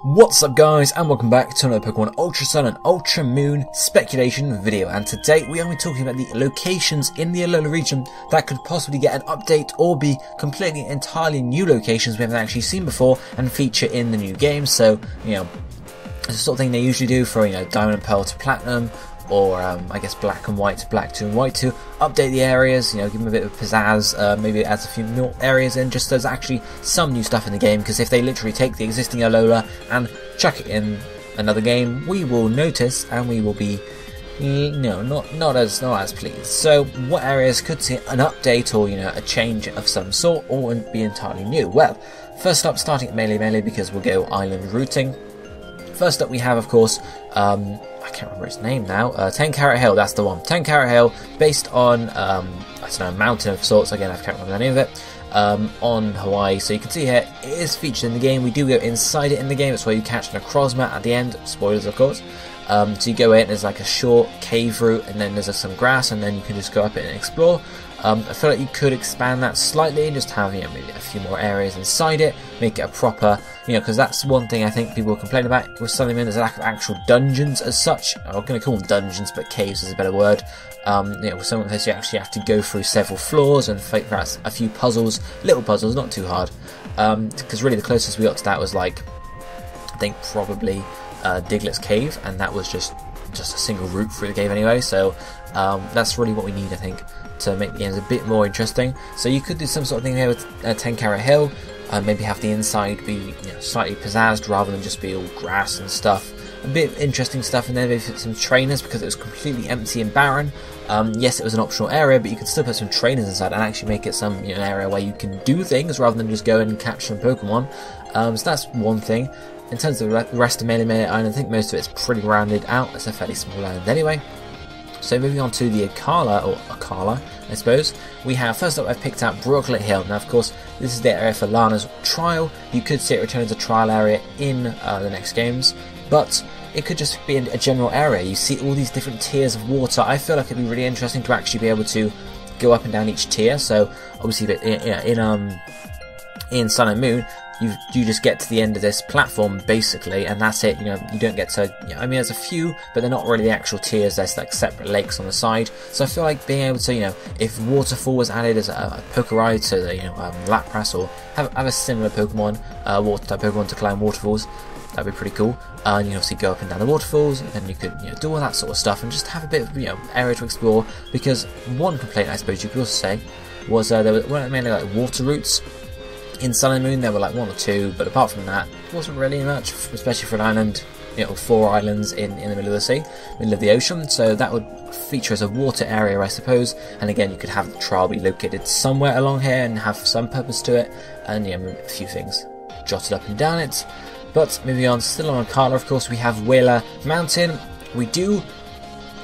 What's up guys, and welcome back to another Pokemon Ultra Sun and Ultra Moon speculation video, and today we are going to be talking about the locations in the Alola region that could possibly get an update or be completely entirely new locations we haven't actually seen before and feature in the new game. So, it's the sort of thing they usually do for, Diamond and Pearl to Platinum, or I guess Black and White to Black 2 and White 2, update the areas, give them a bit of pizzazz, maybe it adds a few more areas in, just so there's actually some new stuff in the game, because if they literally take the existing Alola and chuck it in another game, we will notice and we will be, not as pleased. So what areas could see an update or, a change of some sort, or be entirely new? Well, first up, starting at Melee, because we'll go island routing. First up we have, of course, I can't remember its name now, 10 Carat Hill, that's the one. 10 Carat Hill, based on, I don't know, a mountain of sorts, again I can't remember the name of it, on Hawaii. So you can see here, it is featured in the game. We do go inside it in the game, it's where you catch an Necrozma at the end, spoilers of course. So you go in, there's like a short cave route, and then there's some grass, and then you can just go up it and explore. I feel like you could expand that slightly and just have, maybe a few more areas inside it, make it a proper, because that's one thing I think people complain about with Southern Moon, is a lack of actual dungeons as such. I'm not going to call them dungeons, but caves is a better word. With some of this you actually have to go through several floors and figure out a few puzzles, little puzzles, not too hard. Because really the closest we got to that was like, I think probably Diglett's Cave, and that was just a single route through the cave anyway, so that's really what we need, I think, to make the games a bit more interesting. So you could do some sort of thing here with 10 Carat Hill, maybe have the inside be slightly pizzazzed rather than just be all grass and stuff. A bit of interesting stuff, and then maybe put some trainers because it was completely empty and barren. Yes, it was an optional area, but you could still put some trainers inside and actually make it some an area where you can do things rather than just go and catch some Pokemon. So that's one thing. In terms of the rest of Melee Island, I think most of it's pretty rounded out. It's a fairly small island anyway. So moving on to the Akala, I suppose, we have, first up I've picked out Brooklet Hill. Now of course this is the area for Lana's trial. You could see it return as a trial area in the next games, but it could just be a general area. You see all these different tiers of water. I feel like it'd be really interesting to actually be able to go up and down each tier. So obviously in Sun and Moon, you just get to the end of this platform basically, and that's it. You don't get to. There's a few, but they're not really the actual tiers. There's like separate lakes on the side. So I feel like being able to, if Waterfall was added as a Poké Ride, so that Lapras, or have a similar Pokemon, water type Pokemon to climb waterfalls, that'd be pretty cool. And you can obviously go up and down the waterfalls, and then you could do all that sort of stuff, and just have a bit of area to explore. Because one complaint I suppose you could also say was there weren't mainly like water routes. In Sun and Moon there were like one or two, but apart from that, it wasn't really much, especially for an island, 4 islands in the middle of the sea, middle of the ocean, so that would feature as a water area, I suppose. And again, you could have the trial be located somewhere along here and have some purpose to it, and a few things jotted up and down it. But moving on, still on Akala, of course, we have Whaler Mountain. We do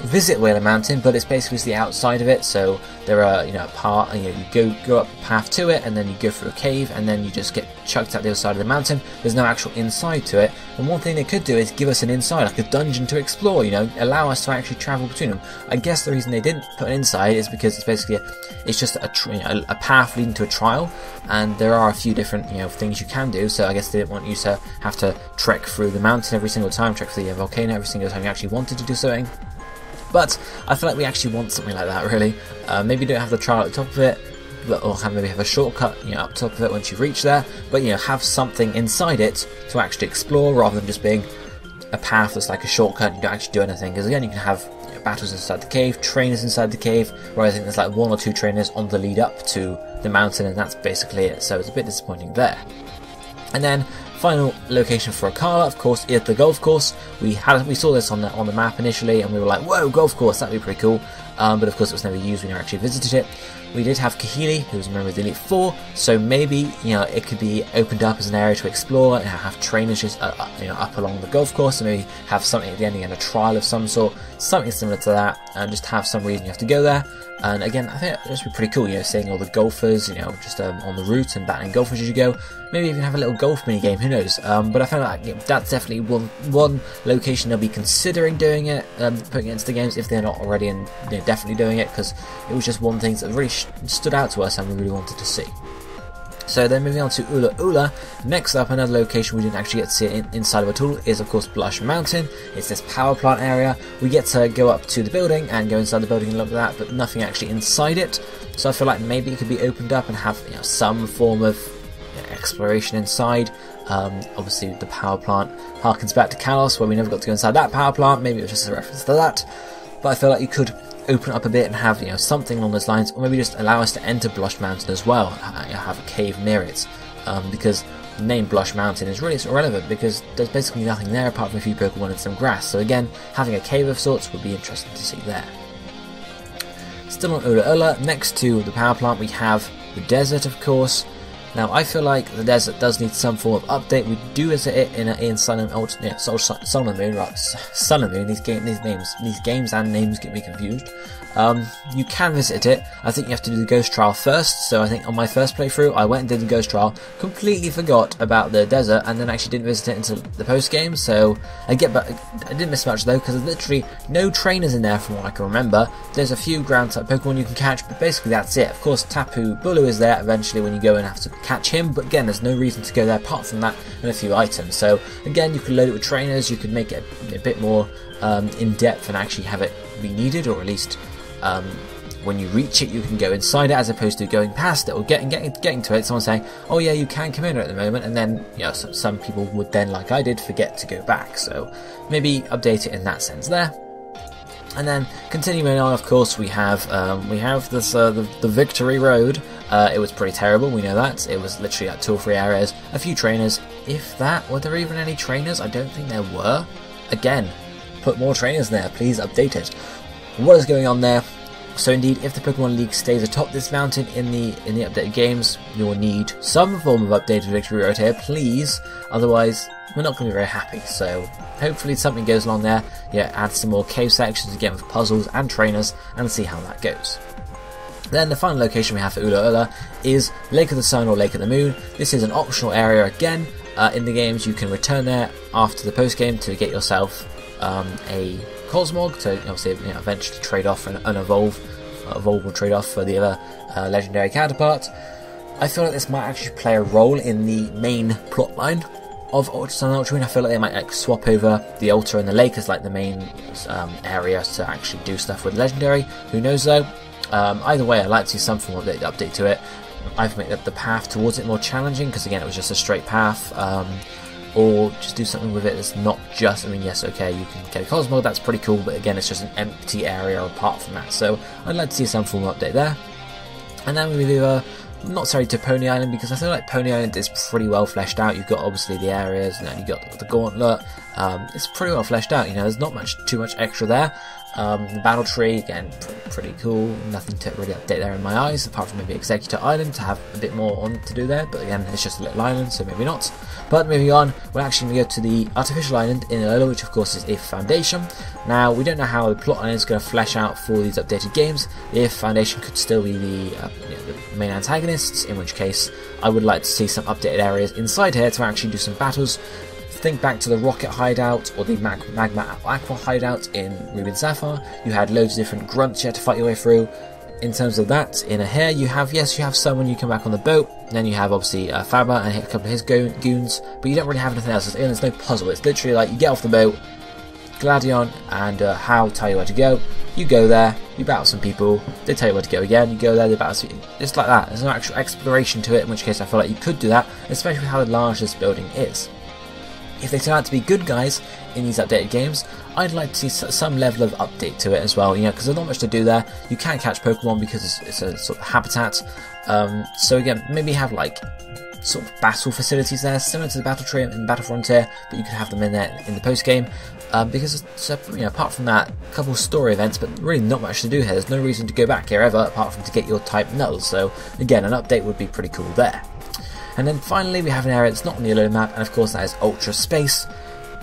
visit Whaler Mountain, but it's basically the outside of it. So there are a part, you go up a path to it, and then you go through a cave, and then you just get chucked out the other side of the mountain. There's no actual inside to it, and one thing they could do is give us an inside, like a dungeon to explore, allow us to actually travel between them. I guess the reason they didn't put an inside is because it's basically it's just a path leading to a trial, and there are a few different things you can do. So I guess they didn't want you to have to trek through the mountain every single time, trek through the volcano every single time you actually wanted to do something. But I feel like we actually want something like that, really. Maybe don't have the trial at the top of it, or maybe have a shortcut, up top of it once you reach there. But have something inside it to actually explore, rather than just being a path that's like a shortcut and you don't actually do anything. Because again, you can have battles inside the cave, trainers inside the cave, whereas I think there's like 1 or 2 trainers on the lead up to the mountain, and that's basically it. So it's a bit disappointing there. And then final location for Akala, of course, is the golf course. We saw this on the map initially, and we were like, whoa, golf course, that'd be pretty cool. But of course it was never used. We never actually visited it. We did have Kahili, who was a member of the Elite Four, so maybe it could be opened up as an area to explore and have trainers just up along the golf course, and maybe have something at the end again, a trial of some sort, something similar to that, and just have some reason you have to go there. And again, I think it'd just be pretty cool, seeing all the golfers, just on the route and battling golfers as you go. Maybe even have a little golf mini game, who knows? But I feel like that's definitely one location they'll be considering doing it, putting it into the games if they're not already, and definitely doing it, because it was just one thing that really stood out to us and we really wanted to see. So then moving on to Alola, next up another location we didn't actually get to see inside of at all is of course Blush Mountain. It's this power plant area. We get to go up to the building and go inside the building and look at that, but nothing actually inside it. So I feel like maybe it could be opened up and have some form of exploration inside. Obviously the power plant harkens back to Kalos, where we never got to go inside that power plant. Maybe it was just a reference to that, but I feel like you could open up a bit and have something along those lines, or maybe just allow us to enter Blush Mountain as well, have a cave near it, because the name Blush Mountain is really irrelevant because there's basically nothing there apart from a few Pokemon and some grass. So again, having a cave of sorts would be interesting to see there. Still on Alola, next to the power plant we have the desert, of course. Now I feel like the desert does need some form of update. We do visit it in Sun and Sun and Moon, right? Sun and Moon. These games and names get me confused. You can visit it. I think you have to do the ghost trial first. So I think on my first playthrough, I went and did the ghost trial, completely forgot about the desert, and then actually didn't visit it until the post game. So I didn't miss much though, because there's literally no trainers in there from what I can remember. There's a few ground type Pokemon you can catch, but basically that's it. Of course, Tapu Bulu is there eventually when you go and have to catch him, but again, there's no reason to go there apart from that and a few items. So again, you could load it with trainers. You could make it a bit more in depth and actually have it be needed, or at least when you reach it you can go inside it as opposed to going past it or getting to it. Someone saying, oh yeah, you can come in at the moment, and then some people would then, like I did, forget to go back. So maybe update it in that sense there. And then continuing on, of course, we have this the Victory Road. It was pretty terrible, we know that. It was literally like 2 or 3 areas, a few trainers, if that. Were there even any trainers? I don't think there were. Again, put more trainers there, please update it. What is going on there? So indeed, if the Pokemon League stays atop this mountain in the updated games, you will need some form of updated Victory Road here, please. Otherwise, we're not going to be very happy. So hopefully something goes along there. Add some more cave sections again with puzzles and trainers, and see how that goes. Then the final location we have for Alola is Lake of the Sun or Lake of the Moon. This is an optional area again. In the games, you can return there after the post game to get yourself a Cosmog to obviously eventually trade off and unevolve. Evolve will trade off for the other legendary counterpart. I feel like this might actually play a role in the main plotline of Ultra Sun and Ultra Moon. I feel like they might swap over the altar and the lake as like the main area to actually do stuff with legendary. Who knows though? Either way, I'd like to see some form of update to it. I've made the path towards it more challenging, because again it was just a straight path. Or just do something with it that's not just, yes, okay, you can get a Cosmog, that's pretty cool, but again, it's just an empty area apart from that. So I'd like to see some form of update there. And then we move over, not sorry to Pony Island, because I feel like Pony Island is pretty well fleshed out. You've got obviously the areas, and then you've got the Gauntlet. It's pretty well fleshed out, there's not too much extra there. The Battle Tree, again, pretty cool. Nothing to really update there in my eyes, apart from maybe Executor Island to have a bit more on to do there. But again, it's just a little island, so maybe not. But moving on, we're actually going to go to the Artificial Island in Alola, which of course is If Foundation. Now, we don't know how the plotline is going to flesh out for these updated games. If Foundation could still be the main antagonists, in which case I would like to see some updated areas inside here to actually do some battles. Think back to the Rocket hideout or the Magma Aqua hideout in Ruby and Sapphire. You had loads of different grunts you had to fight your way through. In terms of that, in here you have some when you come back on the boat. Then you have obviously Faber and a couple of his goons, but you don't really have anything else. There's no puzzle. It's literally like you get off the boat, Gladion and Hal tell you where to go. You go there, you battle some people, they tell you where to go again, you go there, they battle some people. Just like that. There's no actual exploration to it, in which case I feel like you could do that, especially with how large this building is. If they turn out to be good guys in these updated games, I'd like to see some level of update to it as well, because there's not much to do there. You can't catch Pokemon because it's a sort of habitat. So again, maybe have like sort of battle facilities there, similar to the Battle Tree and Battle Frontier, but you could have them in there in the post game. Because apart from that, a couple of story events, but really not much to do here. There's no reason to go back here ever, apart from to get your type nulls. So again, an update would be pretty cool there. And then finally we have an area that's not on the Alola map, and of course that is Ultra Space.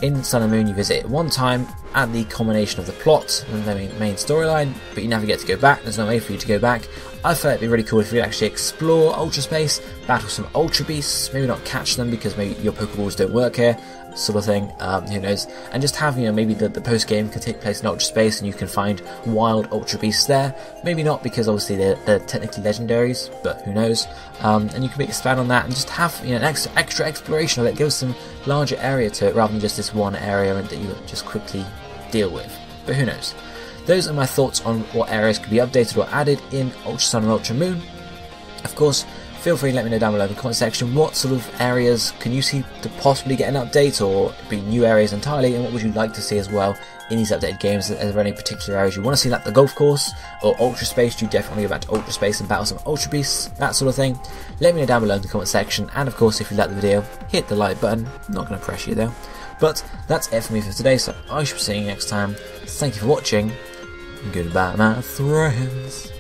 In Sun and Moon you visit it one time at the culmination of the plot and the main storyline, but you never get to go back. There's no way for you to go back. I thought it'd be really cool if you actually explore Ultra Space, battle some Ultra Beasts, maybe not catch them because maybe your Pokeballs don't work here, sort of thing, who knows, and just have, maybe the post game can take place in Ultra Space and you can find wild Ultra Beasts there, maybe not because obviously they're technically legendaries, but who knows, and you can expand on that and just have an extra exploration of it, give some larger area to it rather than just this one area that you just quickly deal with, but who knows. Those are my thoughts on what areas could be updated or added in Ultra Sun and Ultra Moon. Of course, feel free to let me know down below in the comment section what sort of areas can you see to possibly get an update or be new areas entirely, and what would you like to see as well in these updated games. Are there any particular areas you want to see, like the golf course or Ultra Space? Do you definitely go back to Ultra Space and battle some Ultra Beasts, that sort of thing? Let me know down below in the comment section, and of course if you like the video, hit the like button. I'm not going to pressure you though. But that's it for me for today, so I shall be seeing you next time. Thank you for watching. Goodbye, my friends.